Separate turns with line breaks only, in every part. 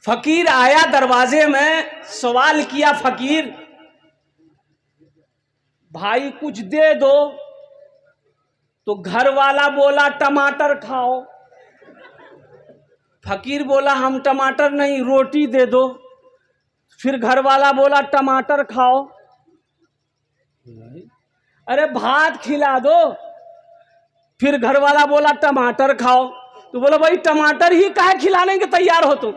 फकीर आया दरवाजे में, सवाल किया फकीर, भाई कुछ दे दो। तो घर वाला बोला टमाटर खाओ। फकीर बोला हम टमाटर नहीं, रोटी दे दो। फिर घर वाला बोला टमाटर खाओ। अरे भात खिला दो। फिर घर वाला बोला टमाटर खाओ। तो बोला भाई टमाटर ही काहे खिलाने के तैयार हो तुम?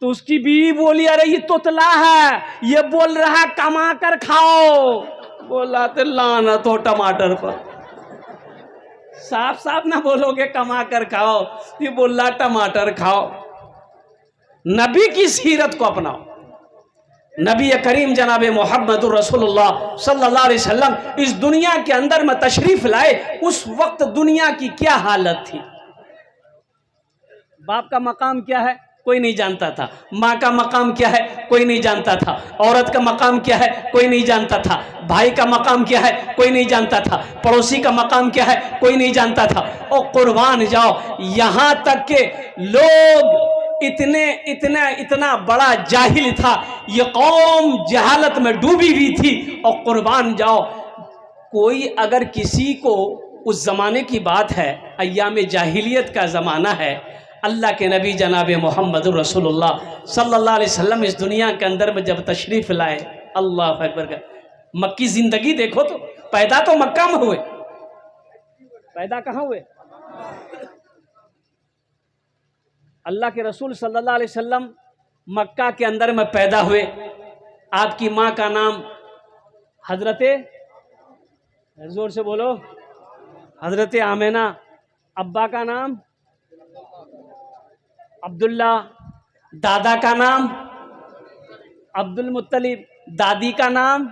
तो उसकी बीवी बोली अरे ये तोतला है, ये बोल रहा है कमा कर खाओ। बोला तो लानत हो टमाटर पर, साफ साफ ना बोलोगे कमा कर खाओ, ये बोल रहा टमाटर खाओ। नबी की सीरत को अपनाओ। नबी करीम जनाब मोहम्मद रसूलुल्लाह सल्लल्लाहु अलैहि वसल्लम इस दुनिया के अंदर में तशरीफ लाए, उस वक्त दुनिया की क्या हालत थी। बाप का मकाम क्या है कोई नहीं जानता था, माँ का मकाम क्या है कोई नहीं जानता था, औरत का मकाम क्या है कोई नहीं जानता था, भाई का मकाम क्या है कोई नहीं जानता था, पड़ोसी का मकाम क्या है कोई नहीं जानता था। और कुर्बान जाओ, यहाँ तक के लोग इतना बड़ा जाहिल था, ये कौम जहालत में डूबी हुई थी। और कुर्बान जाओ, कोई अगर किसी को, उस जमाने की बात है, अय्याम जाहिलियत का ज़माना है, अल्लाह के नबी जनाब मोहम्मद रसूलुल्लाह सल्लल्लाहु अलैहि वसल्लम इस दुनिया के अंदर में जब तशरीफ़ लाए, अल्लाह अकबर का मक्की ज़िंदगी देखो तो, पैदा तो मक्का में हुए, पैदा कहाँ हुए? अल्लाह के रसूल सल्लल्लाहु अलैहि वसल्लम मक्का के अंदर में पैदा हुए। आपकी माँ का नाम हजरते, जोर से बोलो, हजरत आमेना। अब्बा का नाम अब्दुल्ला, दादा का नाम अब्दुल मुत्तलिब, दादी का नाम,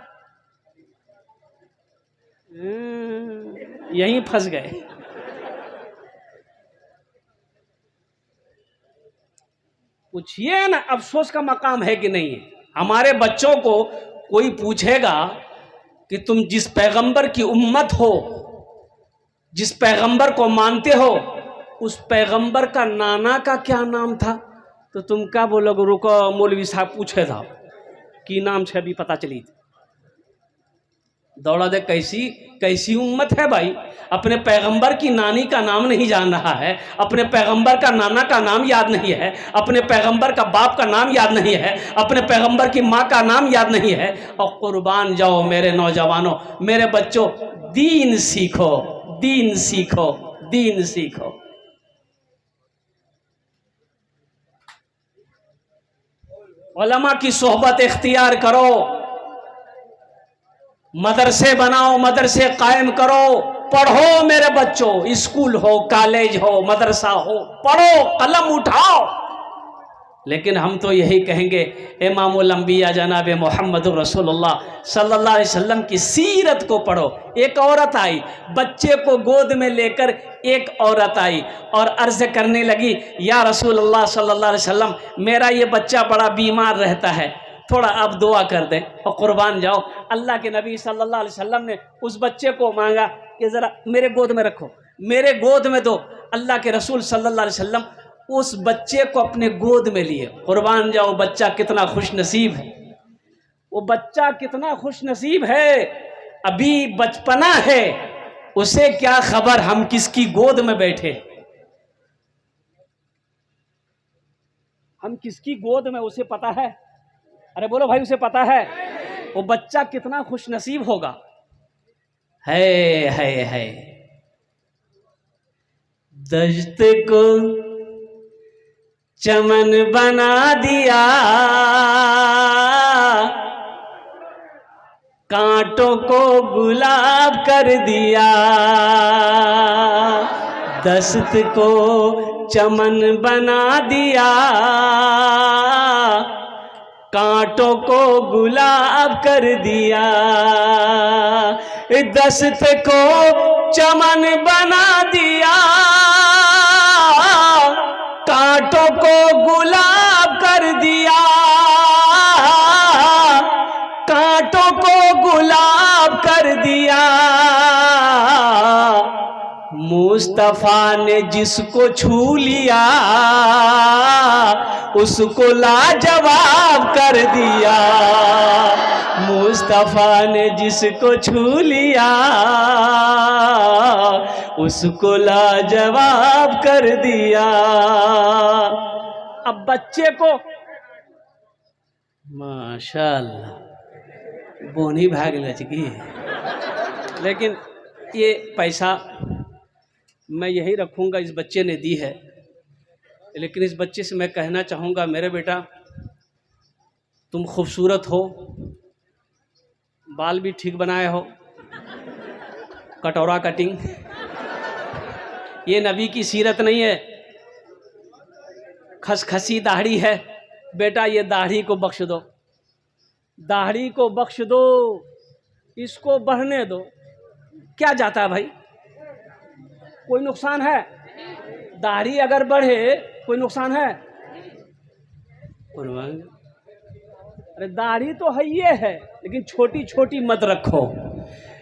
यहीं फंस गए। पूछिए ना, अफसोस का मकाम है कि नहीं है? हमारे बच्चों को कोई पूछेगा कि तुम जिस पैगंबर की उम्मत हो, जिस पैगंबर को मानते हो, उस पैगंबर का नाना का क्या नाम था? तो तुम क्या बोलोगे? रुको मौलवी साहब पूछे था कि नाम से अभी पता चली थी। दौड़ा दे, कैसी उम्मत है भाई, अपने पैगंबर की नानी का नाम नहीं जान रहा है, अपने पैगंबर का नाना का नाम याद नहीं है, अपने पैगंबर का बाप का नाम याद नहीं है, अपने पैगंबर की माँ का नाम याद नहीं है। और कुर्बान जाओ मेरे नौजवानों, मेरे बच्चों, दीन सीखो, दीन सीखो, दीन सीखो। उलमा की सोहबत इख्तियार करो, मदरसे बनाओ, मदरसे कायम करो, पढ़ो मेरे बच्चों, स्कूल हो, कॉलेज हो, मदरसा हो, पढ़ो, कलम उठाओ। लेकिन हम तो यही कहेंगे, इमामुल अंबिया जनाब मोहम्मद रसूलुल्लाह सल्लल्लाहु अलैहि वसल्लम की सीरत को पढ़ो। एक औरत आई, बच्चे को गोद में लेकर एक औरत आई और अर्ज करने लगी, या रसूलुल्लाह सल्लल्लाहु अलैहि वसल्लम, मेरा ये बच्चा बड़ा बीमार रहता है, थोड़ा आप दुआ कर दें। और कुर्बान जाओ, अल्लाह के नबी सल्लल्लाहु अलैहि वसल्लम ने उस बच्चे को मांगा कि ज़रा मेरे गोद में रखो, मेरे गोद में दो। अल्लाह के रसूल सल्लल्लाहु अलैहि वसल्लम उस बच्चे को अपने गोद में लिए। कुर्बान जाओ, बच्चा कितना खुश नसीब है, वो बच्चा कितना खुश नसीब है, अभी बचपना है, उसे क्या खबर हम किसकी गोद में बैठे, हम किसकी गोद में, उसे पता है? अरे बोलो भाई, उसे पता है? वो बच्चा कितना खुश नसीब होगा। है दश्त को चमन बना दिया, कांटों को गुलाब कर दिया, दस्त को चमन बना दिया, कांटों को गुलाब कर दिया, दस्त को चमन बना दिया, कांटों को गुलाब कर दिया, कांटों को गुलाब कर दिया, मुँह मुस्तफा ने जिसको छू लिया उसको लाजवाब कर दिया। मुस्तफा ने जिसको छू लिया उसको लाजवाब कर दिया। अब बच्चे को माशाअल्लाह बोनी भाग लचकी, लेकिन ये पैसा मैं यही रखूँगा, इस बच्चे ने दी है। लेकिन इस बच्चे से मैं कहना चाहूँगा, मेरे बेटा तुम खूबसूरत हो, बाल भी ठीक बनाए हो, कटोरा कटिंग, ये नबी की सीरत नहीं है, खसखसी दाढ़ी है। बेटा ये दाढ़ी को बख्श दो, दाढ़ी को बख्श दो, इसको बढ़ने दो। क्या जाता है भाई, कोई नुकसान है? दाढ़ी अगर बढ़े कोई नुकसान है? अरे दाढ़ी तो है ये है, लेकिन छोटी छोटी मत रखो,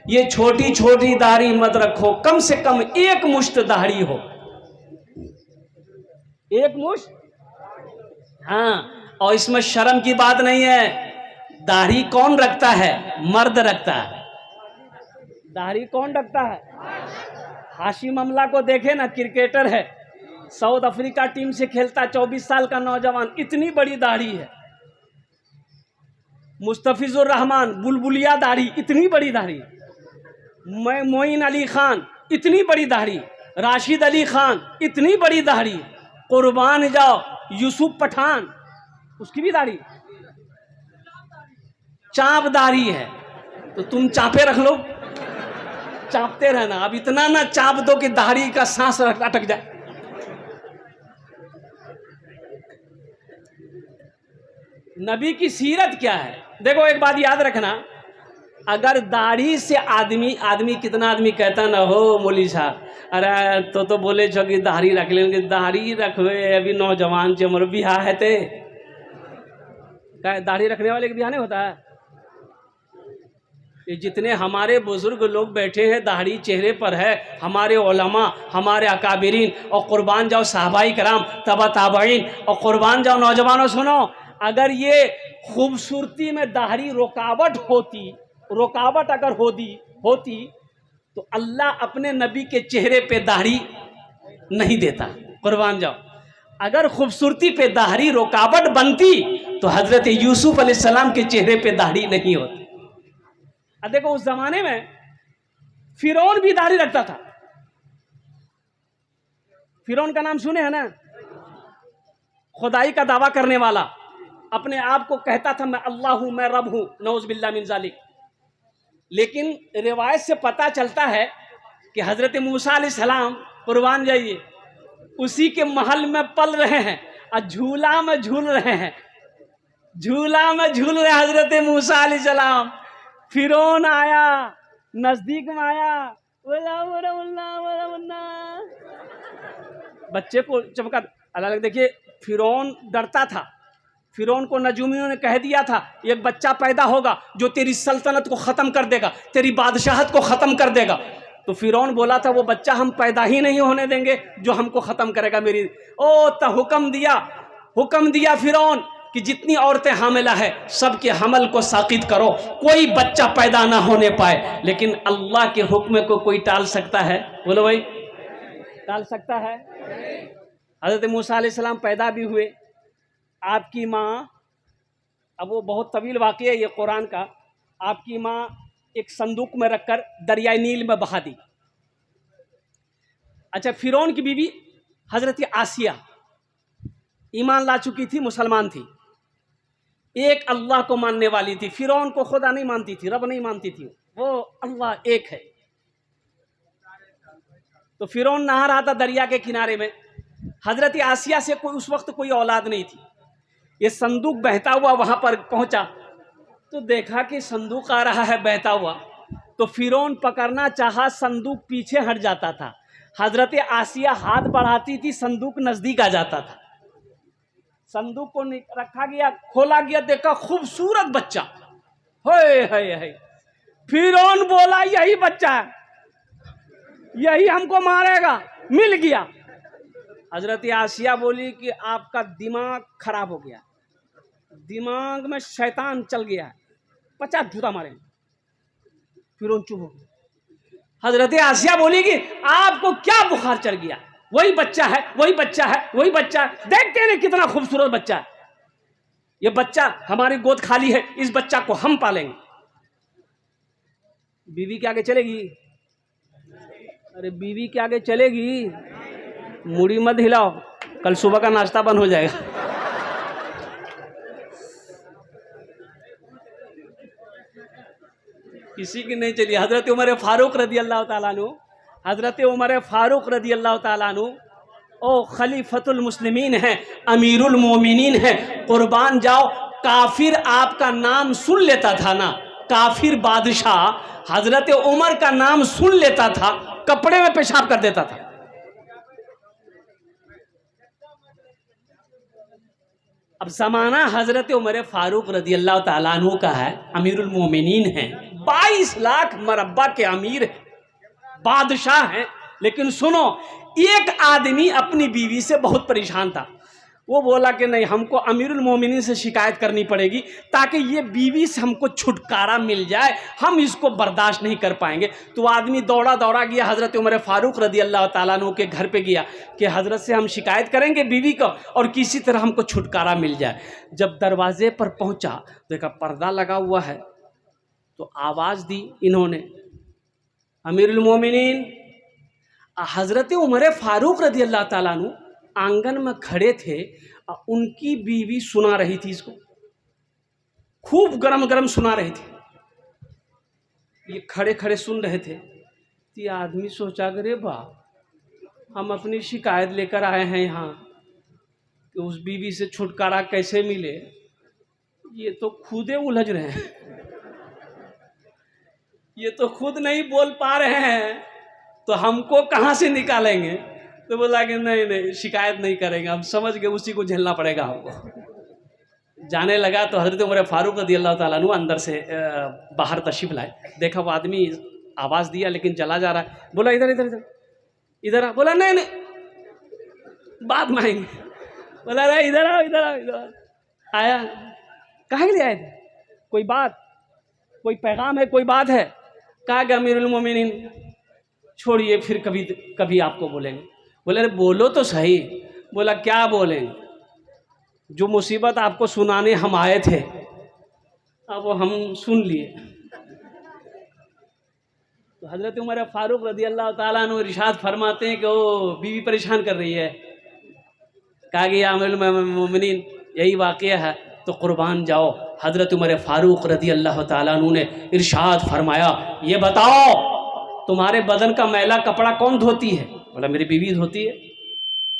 ये छोटी छोटी दाढ़ी मत रखो, कम से कम एक मुश्त दाढ़ी हो, एक मुश्त। हाँ, और इसमें शर्म की बात नहीं है। दाढ़ी कौन रखता है? मर्द रखता है। दाढ़ी कौन रखता है? हाशिम अमला को देखे ना, क्रिकेटर है, साउथ अफ्रीका टीम से खेलता, 24 साल का नौजवान, इतनी बड़ी दाढ़ी है। मुस्तफिजुर रहमान बुलबुलिया दाढ़ी, इतनी बड़ी दाढ़ी। मोइन अली खान, इतनी बड़ी दाढ़ी। राशिद अली खान, इतनी बड़ी दाढ़ी। कुर्बान जाओ यूसुफ पठान, उसकी भी दाढ़ी, चाप दाढ़ी है। तो तुम चापे रख लो, चापते रहना। अब इतना ना चाप दो कि दाढ़ी का सांस अटक जाए। नबी की सीरत क्या है? देखो एक बात याद रखना, अगर दाढ़ी से आदमी कितना आदमी कहता ना हो मौली साहब, अरे तो बोले छो कि दाढ़ी रख लेंगे, दाढ़ी रखवे अभी नौजवान से मोर बिहार है ते दाढ़ी रखने वाले के बिहार नहीं होता है। ये जितने हमारे बुजुर्ग लोग बैठे हैं दाढ़ी चेहरे पर है, हमारे उलमा, हमारे अकाबिरीन, और कुर्बान जाओ साहबाई कराम, तबा ताबईन, और कुर्बान जाओ नौजवानों, सुनो, अगर ये खूबसूरती में दाढ़ी रुकावट अगर होती तो अल्लाह अपने नबी के चेहरे पे दाढ़ी नहीं देता। कुर्बान जाओ, अगर खूबसूरती पे दाढ़ी रुकावट बनती तो हजरत यूसुफ अलैहिस्सलाम के चेहरे पे दाढ़ी नहीं होती। अब देखो उस जमाने में फिरौन भी दाढ़ी रखता था। फिरौन का नाम सुने हैं ना? खुदाई का दावा करने वाला, अपने आप को कहता था मैं अल्लाह हूं, मैं रब हूं, नौज बिल्लाह मिन जालिक। लेकिन रिवायत से पता चलता है कि हजरत मूसा अलैहिस्सलाम, कुर्बान जाइए, उसी के महल में पल रहे हैं और झूला में झूल रहे हैं, झूला में झूल रहे हजरत मूसा अलैहिस्सलाम। फिरौन आया, नजदीक में आया, बच्चे को चमका। अलग देखिए, फिरौन डरता था। फिरौन को नजूमियों ने कह दिया था एक बच्चा पैदा होगा जो तेरी सल्तनत को ख़त्म कर देगा, तेरी बादशाहत को ख़त्म कर देगा। तो फिरौन बोला था वो बच्चा हम पैदा ही नहीं होने देंगे जो हमको ख़त्म करेगा मेरी। तो हुक्म दिया फिरौन कि जितनी औरतें हामिला है सबके हमल को साकित करो, कोई बच्चा पैदा ना होने पाए। लेकिन अल्लाह के हुक्म को कोई टाल सकता है? बोलो भाई, टाल सकता है? हज़रत मूसा अलैहिस्सलाम पैदा भी हुए। आपकी माँ, अब वो बहुत तवील वाक़या है ये कुरान का, आपकी माँ एक संदूक में रखकर दरियाई नील में बहा दी। अच्छा, फिरौन की बीवी हज़रत आसिया ईमान ला चुकी थी, मुसलमान थी, एक अल्लाह को मानने वाली थी। फिरौन को खुदा नहीं मानती थी, रब नहीं मानती थी, वो अल्लाह एक है। तो फिरौन नहा रहा था दरिया के किनारे में, हज़रत आसिया से कोई उस वक्त कोई औलाद नहीं थी। ये संदूक बहता हुआ वहां पर पहुंचा तो देखा कि संदूक आ रहा है बहता हुआ, तो फिरौन पकड़ना चाहा, संदूक पीछे हट जाता था। हजरत आसिया हाथ बढ़ाती थी, संदूक नजदीक आ जाता था। संदूक को रखा गया, खोला गया, देखा खूबसूरत बच्चा, हे फिरौन बोला यही बच्चा है, यही हमको मारेगा, मिल गया। हजरत आसिया बोली कि आपका दिमाग खराब हो गया, दिमाग में शैतान चल गया है, 50 जूता मारेंगे। फिर उन चुप हो गए। हजरत आसिया बोली कि आपको क्या बुखार चढ़ गया? वही बच्चा है, वही बच्चा है, वही बच्चा है, देखते हैं कितना खूबसूरत बच्चा है, ये बच्चा हमारी गोद खाली है, इस बच्चा को हम पालेंगे। बीवी के आगे चलेगी? अरे बीवी के आगे चलेगी? मुड़ी मत हिलाओ, कल सुबह का नाश्ता बंद हो जाएगा। किसी की नहीं चली। हजरत उमर फारूक रदी अल्लाह ताला अन्हु, हजरत उमर फारूक रदी अल्लाह ताला अन्हु ओ खलीफतुल मुस्लिमीन है, अमीरुल मोमिनीन है, कुर्बान जाओ। काफिर आपका नाम सुन लेता था ना, काफिर बादशाह हजरत उमर का नाम सुन लेता था, कपड़े में पेशाब कर देता था। अब जमाना हजरत उमर फारूक रदी अल्लाह ताला अन्हु का है, अमीरुल मोमिनीन है, 22 लाख मरब्बा के अमीर है, बादशाह है। लेकिन सुनो, एक आदमी अपनी बीवी से बहुत परेशान था। वो बोला कि नहीं, हमको अमीरुल मोमिनीन से शिकायत करनी पड़ेगी ताकि ये बीवी से हमको छुटकारा मिल जाए, हम इसको बर्दाश्त नहीं कर पाएंगे। तो आदमी दौड़ा दौड़ा गया हजरत उमर फारूक रदी अल्लाह ताला अन्हु के घर पे गया कि हजरत से हम शिकायत करेंगे बीवी को और किसी तरह हमको छुटकारा मिल जाए। जब दरवाजे पर पहुंचा, देखा पर्दा लगा हुआ है, तो आवाज़ दी इन्होंने, अमीरुल मोमिनीन। हजरत उमर फारूक रदी अल्लाह ताला अन्हु आंगन में खड़े थे, उनकी बीवी सुना रही थी इसको, खूब गरम गरम सुना रही थी। ये खड़े खड़े सुन रहे थे। ये आदमी सोचा कि रे वाह, हम अपनी शिकायत लेकर आए हैं यहाँ कि उस बीवी से छुटकारा कैसे मिले, ये तो खुदे उलझ रहे हैं, ये तो खुद नहीं बोल पा रहे हैं, तो हमको कहाँ से निकालेंगे। तो बोला कि नहीं नहीं, शिकायत नहीं करेंगे, हम समझ गए उसी को झेलना पड़ेगा हमको। जाने लगा तो हजरत उमर फारूक रदी अल्लाह ताला अन्हु अंदर से बाहर तशरीफ लाए। देखा वो आदमी आवाज़ दिया लेकिन चला जा रहा है। बोला इधर इधर इधर इधर आ। बोला नहीं नहीं, बात मांगेंगे। बोला अरे इधर आओ इधर आओ इधर आओ। आया, काहे के लिए आए थे? कोई बात, कोई पैगाम है, कोई बात है? कहा कि अमीरुल मोमिनीन छोड़िए, फिर कभी कभी आपको बोलेंगे। बोले अरे बोलो तो सही। बोला क्या बोलेंगे? जो मुसीबत आपको सुनाने हम आए थे, अब वो हम सुन लिए। तो हजरत उमर फारूक रदी अल्लाह ताला अन्हु इरशाद फरमाते हैं कि वो बीवी परेशान कर रही है। कहा कि अमीरुल मोमिनीन यही वाक़या है, तो कुर्बान जाओ। हजरत उमर फारूक रदी अल्लाह ताला अन्हु ने इरशाद फरमाया, ये बताओ तुम्हारे बदन का मैला कपड़ा कौन धोती है? बोला मेरी बीवी धोती है।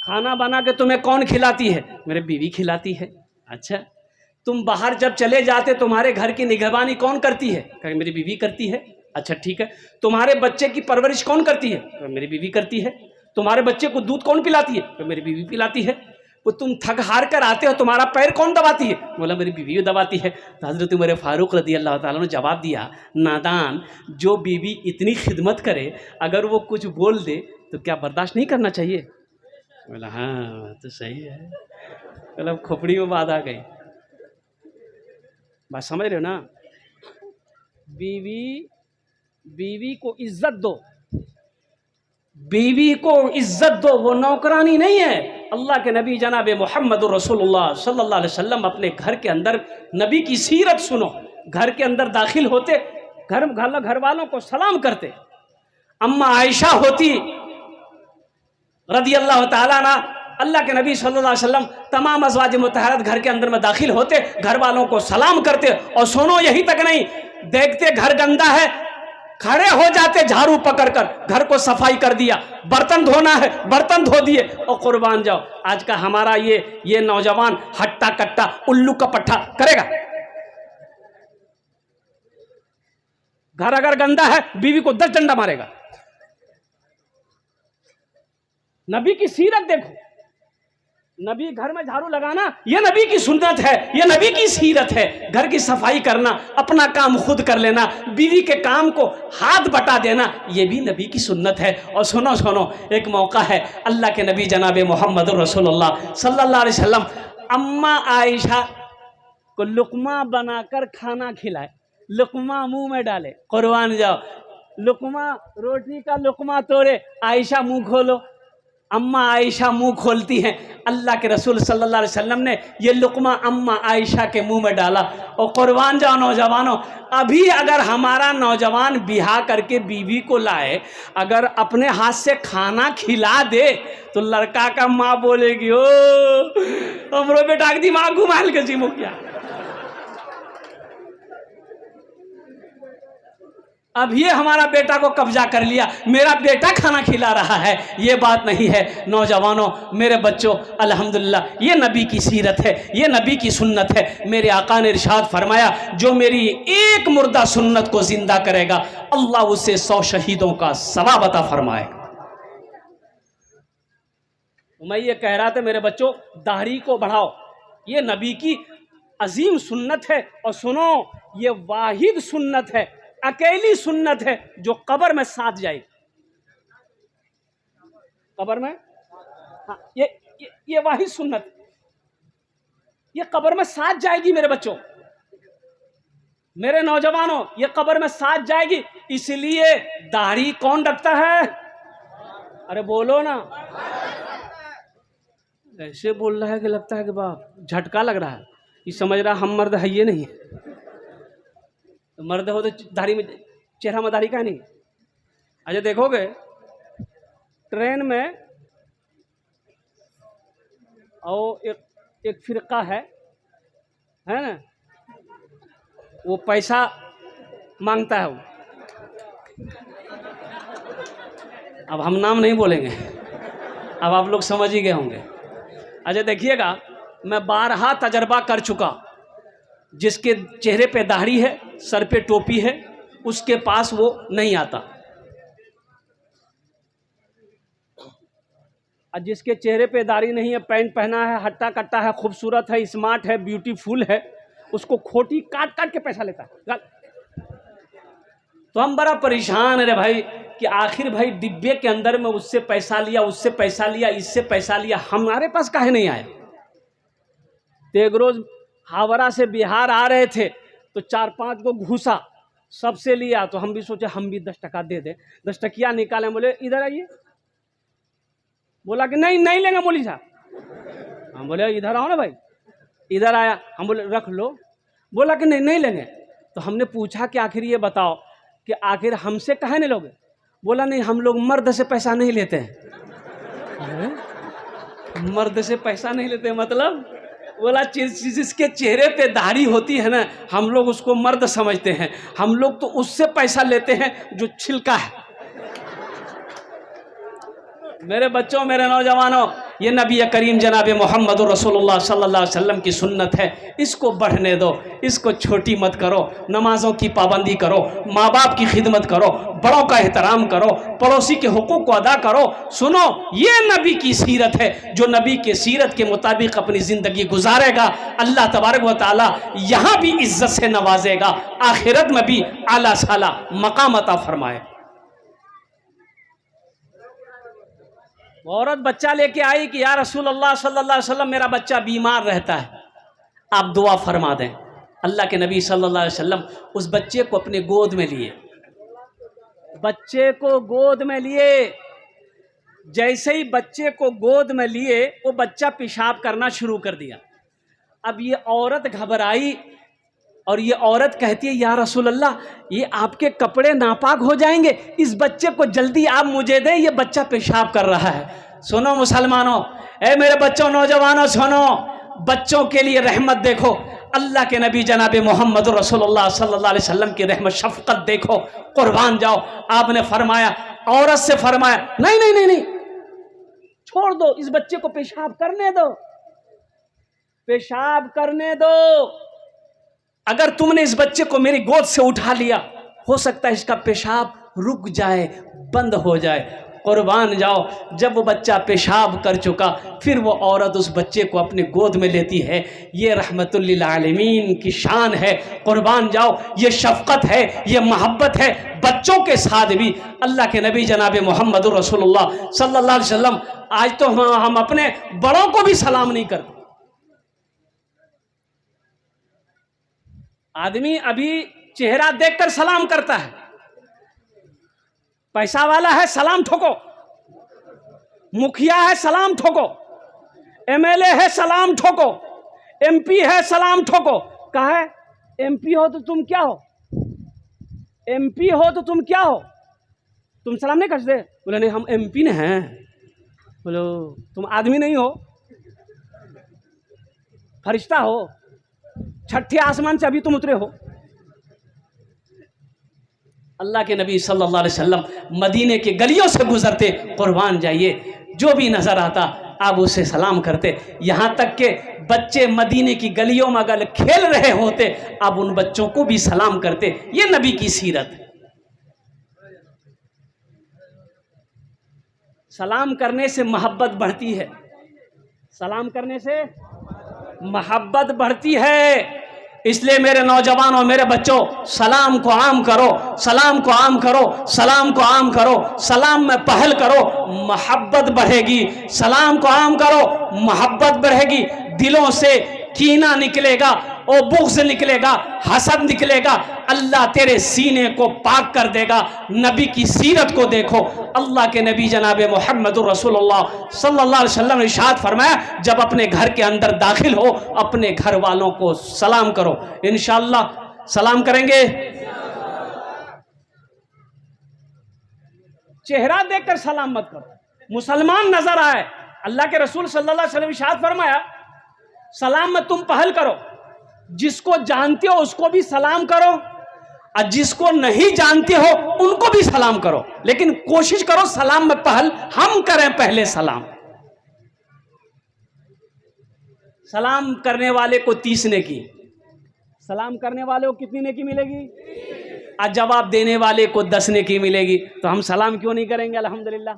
खाना बना के तुम्हें कौन खिलाती है? मेरी बीवी खिलाती है। अच्छा, तुम बाहर जब चले जाते तुम्हारे घर की निगहबानी कौन करती है? कहा मेरी बीवी करती है। अच्छा ठीक है, तुम्हारे बच्चे की परवरिश कौन करती है? कहा मेरी बीवी करती है। तुम्हारे बच्चे को दूध कौन पिलाती है? कहा मेरी बीवी पिलाती है। वो तुम थक हार कर आते हो, तुम्हारा पैर कौन दबाती है? बोला मेरी बीवी दबाती है। तो हजरत उमर फारूक रदी अल्लाह ताला ने जवाब दिया, नादान, जो बीवी इतनी खिदमत करे अगर वो कुछ बोल दे तो क्या बर्दाश्त नहीं करना चाहिए? बोला हाँ तो सही है। मतलब खोपड़ी में बात आ गई। बात समझ रहे हो ना? बीवी को इज्जत दो, बीवी को इज्जत दो, वो नौकरानी नहीं है। अल्लाह के नबी जनाब मोहम्मद रसूलुल्लाह सल्लल्लाहु अलैहि वसल्लम अपने घर के अंदर नबी की सीरत सुनो। घर के अंदर दाखिल होते, घर वालों को सलाम करते। अम्मा आयशा होती रदी अल्लाह ताला अन्हा, अल्लाह के नबी सल्लल्लाहु अलैहि वसल्लम तमाम अज़वाज मुतहरत घर के अंदर में दाखिल होते, घर वालों को सलाम करते। और सुनो, यही तक नहीं, देखते घर गंदा है, खड़े हो जाते झाड़ू पकड़कर, घर को सफाई कर दिया। बर्तन धोना है, बर्तन धो दिए। और कुर्बान जाओ, आज का हमारा ये नौजवान हट्टा कट्टा उल्लू का पट्टा करेगा। घर अगर गंदा है, बीवी को 10 डंडा मारेगा। नबी की सीरत देखो, नबी घर में झाड़ू लगाना ये नबी की सुन्नत है, ये नबी की सीरत है। घर की सफाई करना, अपना काम खुद कर लेना, बीवी के काम को हाथ बटा देना, ये भी नबी की सुन्नत है। और सुनो सुनो, एक मौका है, अल्लाह के नबी जनाब मोहम्मद रसूलुल्लाह सल्लल्लाहु अलैहि वसल्लम अम्मा आयशा को लुकमा बनाकर खाना खिलाए, लुकमा मुंह में डाले, कुर्बान जाओ, लुकमा रोटी का लुकमा तोड़े, आयशा मुंह खोलो, अम्मा आयशा मुंह खोलती हैं, अल्लाह के रसूल सल्लल्लाहु अलैहि वसल्लम ने ये लुकमा अम्मा आयशा के मुंह में डाला। और कुर्बान जाओ नौजवानों, अभी अगर हमारा नौजवान बिहा करके बीवी को लाए, अगर अपने हाथ से खाना खिला दे तो लड़का का माँ बोलेगी, ओ हमरो बेटा के दिमाग घुमाल के जी मुखिया। अब ये हमारा बेटा को कब्जा कर लिया, मेरा बेटा खाना खिला रहा है, ये बात नहीं है। नौजवानों, मेरे बच्चों, अल्हम्दुलिल्लाह ये नबी की सीरत है, ये नबी की सुन्नत है। मेरे आका ने इरशाद फरमाया, जो मेरी एक मुर्दा सुन्नत को जिंदा करेगा, अल्लाह उसे 100 शहीदों का सवाब अता फरमाएगा। मैं ये कह रहा था मेरे बच्चों, दाढ़ी को बढ़ाओ, ये नबी की अजीम सुन्नत है। और सुनो, ये वाहिद सुन्नत है, अकेली सुन्नत है जो कब्र में साथ जाएगी। कब्र में, हाँ, ये वाहिद सुन्नत, ये कब्र में साथ जाएगी मेरे बच्चों, मेरे नौजवानों, ये कब्र में साथ जाएगी। इसलिए दाढ़ी कौन रखता है? अरे बोलो ना, ऐसे बोल रहा है कि लगता है कि बाप झटका लग रहा है, ये समझ रहा हम मर्द है, ये नहीं तो मर्द हो तो दाढ़ी में, चेहरा में दाढ़ी का नहीं। अच्छा देखोगे ट्रेन में, और एक फिरका है ना, वो पैसा मांगता है वो, अब हम नाम नहीं बोलेंगे, अब आप लोग समझ ही गए होंगे। अच्छा देखिएगा, मैं 12 तजर्बा कर चुका, जिसके चेहरे पे दाढ़ी है, सर पे टोपी है, उसके पास वो नहीं आता, और जिसके चेहरे पे दाढ़ी नहीं है, पैंट पहना है, हट्टा कट्टा है, खूबसूरत है, स्मार्ट है, ब्यूटीफुल है, उसको खोटी काट काट के पैसा लेता है। तो हम बड़ा परेशान है रे भाई कि आखिर भाई डिब्बे के अंदर में उससे पैसा लिया, उससे पैसा लिया, इससे पैसा लिया, हमारे पास काहे नहीं आया। तो एक रोज हावड़ा से बिहार आ रहे थे, तो 4-5 को घुसा सबसे लिया, तो हम भी सोचे हम भी 10 टका दे दे, 10 टकिया निकाले, बोले इधर आइए, बोला कि नहीं नहीं लेंगे मौलवी साहब। हम बोले इधर आओ ना भाई, इधर आया, हम बोले रख लो, बोला कि नहीं नहीं लेंगे। तो हमने पूछा कि आखिर ये बताओ कि आखिर हमसे काहे नहीं लोगे? बोला नहीं, हम लोग मर्द से पैसा नहीं लेते हैं। मर्द से पैसा नहीं लेते मतलब? बोला जिसके चेहरे पे दाढ़ी होती है ना, हम लोग उसको मर्द समझते हैं, हम लोग तो उससे पैसा लेते हैं जो छिलका है। मेरे बच्चों, मेरे नौजवानों, ये नबी करीम जनाब मोहम्मद रसूलुल्लाह सल्लल्लाहु अलैहि वसल्लम की सुन्नत है, इसको बढ़ने दो, इसको छोटी मत करो। नमाजों की पाबंदी करो, माँ बाप की खिदमत करो, बड़ों का एहतराम करो, पड़ोसी के हुकूक को अदा करो। सुनो, ये नबी की सीरत है, जो नबी के सीरत के मुताबिक अपनी ज़िंदगी गुजारेगा, अल्लाह तबारक व तआला यहाँ भी इज्जत से नवाजेगा, आखिरत में भी आला साला मकाम अता फरमाए। औरत बच्चा लेके आई कि या रसूल अल्लाह सल्लल्लाहु अलैहि वसल्लम, मेरा बच्चा बीमार रहता है, आप दुआ फरमा दें। अल्लाह के नबी सल्लल्लाहु अलैहि वसल्लम उस बच्चे को अपने गोद में लिए, बच्चे को गोद में लिए। जैसे ही बच्चे को गोद में लिए, वो बच्चा पेशाब करना शुरू कर दिया। अब ये औरत घबराई और ये औरत कहती है, या रसूल अल्लाह, ये आपके कपड़े नापाक हो जाएंगे, इस बच्चे को जल्दी आप मुझे दें, ये बच्चा पेशाब कर रहा है। सुनो मुसलमानों, ए मेरे बच्चों, नौजवानों, सुनो, बच्चों के लिए रहमत देखो, अल्लाह के नबी जनाब मोहम्मद रसूलुल्लाह सल्लल्लाहु अलैहि वसल्लम की रहमत शफकत देखो, कुर्बान जाओ। आपने फरमाया, औरत से फरमाया, नहीं नहीं नहीं नहीं, छोड़ दो, इस बच्चे को पेशाब करने दो, पेशाब करने दो। अगर तुमने इस बच्चे को मेरी गोद से उठा लिया, हो सकता है इसका पेशाब रुक जाए, बंद हो जाए। कुर्बान जाओ। जब वो बच्चा पेशाब कर चुका फिर वो औरत उस बच्चे को अपने गोद में लेती है। ये रहमतुल लिल आलमीन की शान है। कुर्बान जाओ, ये शफ़क़त है, ये मोहब्बत है बच्चों के साथ भी। अल्लाह के नबी जनाब मोहम्मद रसूलुल्लाह सल्लल्लाहु अलैहि वसल्लम, आज तो हम अपने बड़ों को भी सलाम नहीं करते। आदमी अभी चेहरा देखकर सलाम करता है। पैसा वाला है सलाम ठोको, मुखिया है सलाम ठोको, एमएलए है सलाम ठोको, एमपी है सलाम ठोको। कहा है एमपी हो तो तुम क्या हो, एमपी हो तो तुम क्या हो, तुम सलाम नहीं करते? बोले नहीं हम एमपी ने हैं। बोलो तुम आदमी नहीं हो, फरिश्ता हो, छठे आसमान से अभी तुम उतरे हो। अल्लाह के नबी सल्लल्लाहु अलैहि वसल्लम मदीने के गलियों से गुजरते, कुर्बान जाइए, जो भी नजर आता आप उसे सलाम करते। यहाँ तक के बच्चे मदीने की गलियों में अगर खेल रहे होते आप उन बच्चों को भी सलाम करते। ये नबी की सीरत। सलाम करने से मोहब्बत बढ़ती है, सलाम करने से मोहब्बत बढ़ती है। इसलिए मेरे नौजवानों, मेरे बच्चों, सलाम को आम करो, सलाम को आम करो, सलाम को आम करो, सलाम में पहल करो, मोहब्बत बढ़ेगी। सलाम को आम करो, मोहब्बत बढ़ेगी। दिलों से कीना निकलेगा और बुग़्ज़ निकलेगा, हसद निकलेगा, अल्लाह तेरे सीने को पाक कर देगा। नबी की सीरत को देखो। अल्लाह के नबी जनाब मोहम्मद रसूलुल्लाह सल्लल्लाहु अलैहि वसल्लम ने इरशाद फरमाया, जब अपने घर के अंदर दाखिल हो अपने घर वालों को सलाम करो। इंशाअल्लाह सलाम करेंगे। चेहरा देखकर सलाम मत करो, मुसलमान नजर आए। अल्लाह के रसूल सल्लल्लाहु अलैहि वसल्लम इरशाद फरमाया, सलाम में तुम पहल करो, जिसको जानते हो उसको भी सलाम करो और जिसको नहीं जानते हो उनको भी सलाम करो, लेकिन कोशिश करो सलाम में पहल हम करें। पहले सलाम, सलाम करने वाले को 30 नेकी, सलाम करने वाले को कितनी नेकी मिलेगी? और जवाब देने वाले को 10 नेकी मिलेगी। तो हम सलाम क्यों नहीं करेंगे? अल्हम्दुलिल्लाह।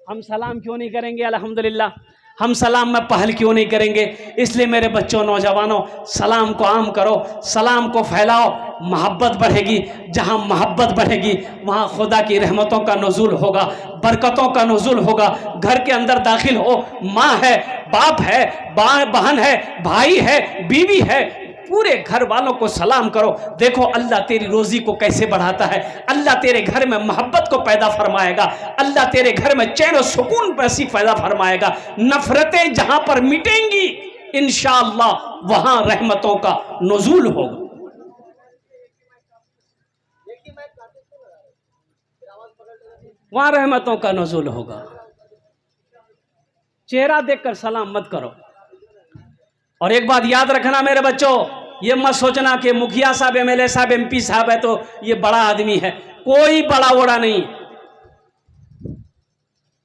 हम सलाम क्यों नहीं करेंगे? अल्हम्दुलिल्लाह। हम सलाम में पहल क्यों नहीं करेंगे? इसलिए मेरे बच्चों, नौजवानों, सलाम को आम करो, सलाम को फैलाओ, मोहब्बत बढ़ेगी। जहाँ मोहब्बत बढ़ेगी वहाँ खुदा की रहमतों का नुज़ूल होगा, बरकतों का नुज़ूल होगा। घर के अंदर दाखिल हो, माँ है, बाप है, बहन है, भाई है, बीवी है, पूरे घर वालों को सलाम करो। देखो अल्लाह तेरी रोजी को कैसे बढ़ाता है। अल्लाह तेरे घर में मोहब्बत को पैदा फरमाएगा। अल्लाह तेरे घर में चैन और सुकून पैसी पैदा फरमाएगा। नफरतें जहां पर मिटेंगी इंशाअल्लाह वहां रहमतों का नुज़ूल होगा। वहां रहमतों का नुज़ूल होगा। चेहरा देखकर सलाम मत करो। और एक बात याद रखना मेरे बच्चों, ये मत सोचना कि मुखिया साहब, एमएलए साहब, एमपी साहब है तो ये बड़ा आदमी है। कोई बड़ा बड़ा नहीं।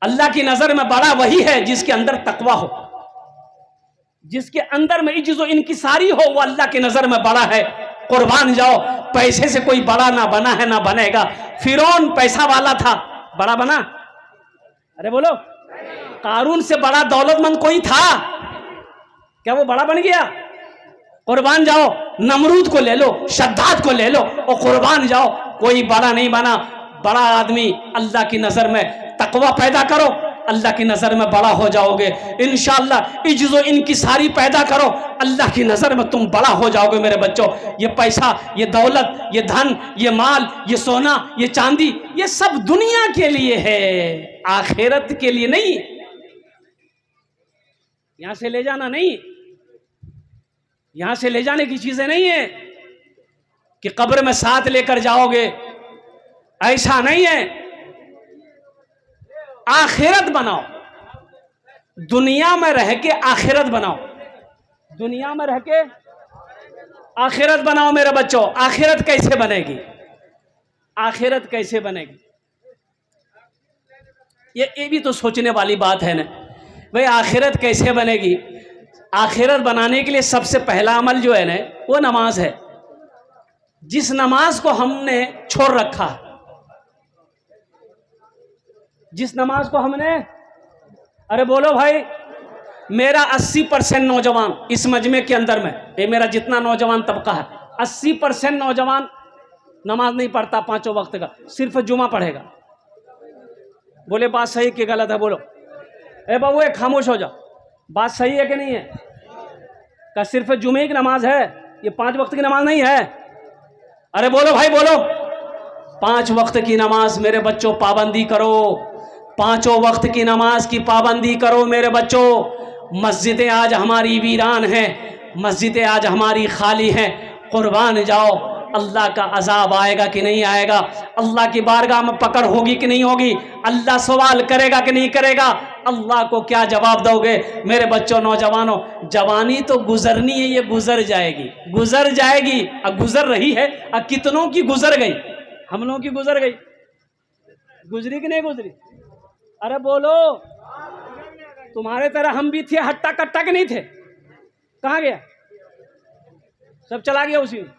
अल्लाह की नजर में बड़ा वही है जिसके अंदर तकवा हो, जिसके अंदर में इज्जत और इनकिसारी हो, वो अल्लाह की नजर में बड़ा है। कुर्बान जाओ, पैसे से कोई बड़ा ना बना है ना बनेगा। फिरौन पैसा वाला था, बड़ा बना? अरे बोलो, कारून से बड़ा दौलतमंद कोई था क्या? वो बड़ा बन गया? कुर्बान जाओ, नमरूद को ले लो, शद्दाद को ले लो और कुर्बान जाओ, कोई बड़ा नहीं बना। बड़ा आदमी अल्लाह की नजर में तकवा पैदा करो, अल्लाह की नजर में बड़ा हो जाओगे इंशाअल्लाह। इज्जो इनकी सारी पैदा करो, अल्लाह की नजर में तुम बड़ा हो जाओगे मेरे बच्चों। ये पैसा, ये दौलत, ये धन, ये माल, ये सोना, ये चांदी, ये सब दुनिया के लिए है, आखिरत के लिए नहीं। यहां से ले जाना नहीं, यहां से ले जाने की चीजें नहीं है कि कब्र में साथ लेकर जाओगे, ऐसा नहीं है। आखिरत बनाओ, दुनिया में रह के आखिरत बनाओ, दुनिया में रह के आखिरत बनाओ मेरे बच्चों। आखिरत कैसे बनेगी? आखिरत कैसे बनेगी? ये भी तो सोचने वाली बात है ना भाई, आखिरत कैसे बनेगी? आखिरत बनाने के लिए सबसे पहला अमल जो है ना वो नमाज है। जिस नमाज को हमने छोड़ रखा, जिस नमाज को हमने, अरे बोलो भाई, मेरा 80% नौजवान इस मजमे के अंदर में, ये मेरा जितना नौजवान तबका है, 80% नौजवान नमाज नहीं पढ़ता 5 वक्त का, सिर्फ जुमा पढ़ेगा। बोले बात सही कि गलत है? बोलो। ए बाबू खामोश हो जाओ, बात सही है कि नहीं है? क्या सिर्फ जुमे की नमाज है? ये 5 वक्त की नमाज नहीं है? अरे बोलो भाई बोलो। 5 वक्त की नमाज मेरे बच्चों पाबंदी करो, 5 वक्त की नमाज की पाबंदी करो मेरे बच्चों। मस्जिदें आज हमारी वीरान हैं, मस्जिदें आज हमारी खाली हैं। कुर्बान जाओ, अल्लाह का अजाब आएगा कि नहीं आएगा? अल्लाह की बारगाह में पकड़ होगी कि नहीं होगी? अल्लाह सवाल करेगा कि नहीं करेगा? अल्लाह को क्या जवाब दोगे मेरे बच्चों, नौजवानों? जवानी तो गुजरनी है, ये गुजर जाएगी, गुजर जाएगी। अब गुजर रही है, अब कितनों की गुजर गई, हम लोगों की गुजर गई, गुजरी कि नहीं गुजरी? अरे बोलो। तुम्हारे तरह हम भी थे हट्टा कट्टा के नहीं थे, कहाँ गया? सब चला गया उसी में।